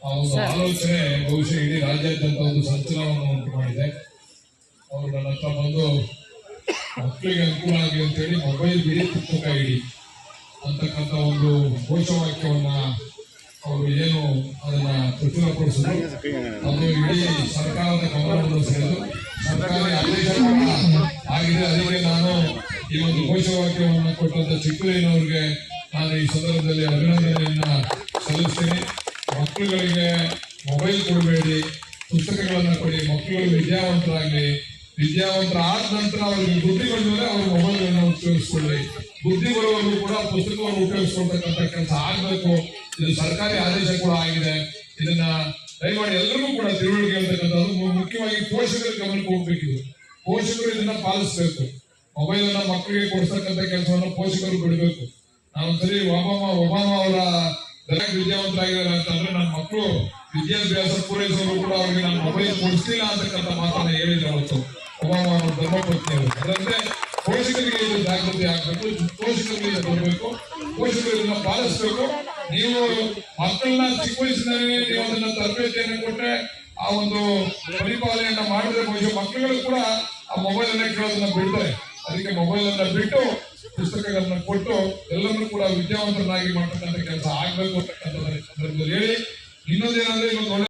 ಆ ಒಂದು ಆಲೋಚನೆ ಬಹುಶಃ ಇಡೀ ರಾಜ್ಯಾದ್ಯಂತ ಒಂದು ಸಂಚಲನವನ್ನು ಉಂಟು ಮಾಡಿದೆ. ಅವರು ನನ್ನ ಹತ್ರ ಬಂದು ಮಕ್ಕಳಿಗೆ ಅನುಕೂಲ ಆಗಲಿ ಅಂತೇಳಿ ಮೊಬೈಲ್ ಬಿಡಿ ಪುಸ್ತಕ ಇಡಿ ಅಂತಕ್ಕಂಥ ಒಂದು ಘೋಷವಾಕ್ಯವನ್ನ ಅವರು ಏನು ಅದನ್ನ ಪ್ರಚುರಪಡಿಸಿದ್ರು. ಅದು ಇಡೀ ಸರ್ಕಾರದ ಗಮನವನ್ನು ಸೆಳೆದು ಸರ್ಕಾರಿ ಆದೇಶ ಆಗಿದೆ. ಅದಕ್ಕೆ ನಾನು ಈ ಒಂದು ಘೋಷವಾಕ್ಯವನ್ನು ಕೊಟ್ಟಂತ ಚಿಕ್ಕಯ್ಯನವ್ರಿಗೆ ನಾನು ಈ ಸಂದರ್ಭದಲ್ಲಿ ಅಭಿನಂದನೆಯನ್ನ ಸಲ್ಲಿಸ್ತೇನೆ. ಮಕ್ಕಳುಗಳಿಗೆ ಮೊಬೈಲ್ ಕೊಡಬೇಡಿ, ಪುಸ್ತಕಗಳನ್ನ ಕೊಡಿ. ಮಕ್ಕಳು ವಿದ್ಯಾವಂತರಾಗಲಿ, ವಿದ್ಯಾವಂತರಾದ ನಂತರ ಅವರಿಗೆ ಬುದ್ಧಿ ಬಂದರೆ ಅವರು ಮೊಬೈಲ್ ಉಪಯೋಗಿಸ್ಕೊಳ್ಳಿ. ಬುದ್ಧಿ ಬರುವವರು ಕೂಡ ಪುಸ್ತಕವನ್ನು ಉಪಯೋಗಿಸ್ಕೊಳ್ತಕ್ಕಂಥ ಕೆಲಸ ಆಗಬೇಕು. ಇದು ಸರ್ಕಾರಿ ಆದೇಶ ಕೂಡ ಆಗಿದೆ. ಇದನ್ನ ದಯಮಾಡಿ ಎಲ್ಲರಿಗೂ ಕೂಡ ತಿಳುವಳಿಕೆ ಅಂತಕ್ಕಂಥದ್ದು ಮುಖ್ಯವಾಗಿ ಪೋಷಕರ ಗಮನಕ್ಕೆ ಹೋಗ್ಬೇಕಿದೆ. ಪೋಷಕರು ಇದನ್ನ ಪಾಲಿಸಬೇಕು. ಮೊಬೈಲ್ ಅನ್ನ ಮಕ್ಕಳಿಗೆ ಕೊಡಿಸ್ತಕ್ಕಂಥ ಕೆಲಸವನ್ನು ಪೋಷಕರು ಬಿಡಬೇಕು. ನಾನೊಂದ್ಸರಿ ಒಬಾಮ ಅವರ ವಿದ್ಯಾವಂತರಾಗಿದ್ದಾರೆ ಅಂತಂದ್ರೆ ನನ್ನ ಮಕ್ಕಳು ವಿದ್ಯಾಭ್ಯಾಸ ಪೂರೈಸೋರು ಕೂಡ ಅವರಿಗೆ ನಾನು ಮೊಬೈಲ್ ಕೊಡಿಸ್ಲಿಲ್ಲ ಅಂತಕ್ಕಂಥ ಮಾತನ್ನ ಹೇಳಿದ್ರು ಅವತ್ತು ಒಬಾಮ ಅವರ ಧರ್ಮಪತ್ನಿ ಅವರು. ಅದರಂತೆ ಪೋಷಕರಿಗೆ ಇದು ಜಾಗೃತಿ ಆಗ್ಬೇಕು, ಪೋಷಕರಿಗೆ ಬರಬೇಕು, ಪೋಷಕರು ಇದನ್ನ ಪಾಲಿಸಬೇಕು. ನೀವು ಮಕ್ಕಳನ್ನ ಚಿಕ್ಕ ವಯಸ್ಸಿನಲ್ಲಿ ನೀವು ಅದನ್ನ ತರಬೇತಿಯನ್ನು ಕೊಟ್ಟರೆ, ಆ ಒಂದು ಪರಿಪಾಲನೆಯನ್ನ ಮಾಡಿದ್ರೆ ಬಹುಶಃ ಮಕ್ಕಳುಗಳು ಕೂಡ ಆ ಮೊಬೈಲ್ ಅನ್ನ ಕೇಳೋದನ್ನ ಬಿಡ್ತಾರೆ. ಅದಕ್ಕೆ ಮೊಬೈಲ್ ಅನ್ನ ಬಿಟ್ಟು ಪುಸ್ತಕಗಳನ್ನ ಕೊಟ್ಟು ಎಲ್ಲರನ್ನೂ ಕೂಡ ವಿದ್ಯಾವಂತರನ್ನಾಗಿ ಮಾಡ್ತಕ್ಕಂಥ ಕೆಲಸ ಆಗ್ಬೇಕು ಅಂತಕ್ಕಂಥ ಸಂದರ್ಭದಲ್ಲಿ ಹೇಳಿ ಇನ್ನೊಂದೇನಂದ್ರೆ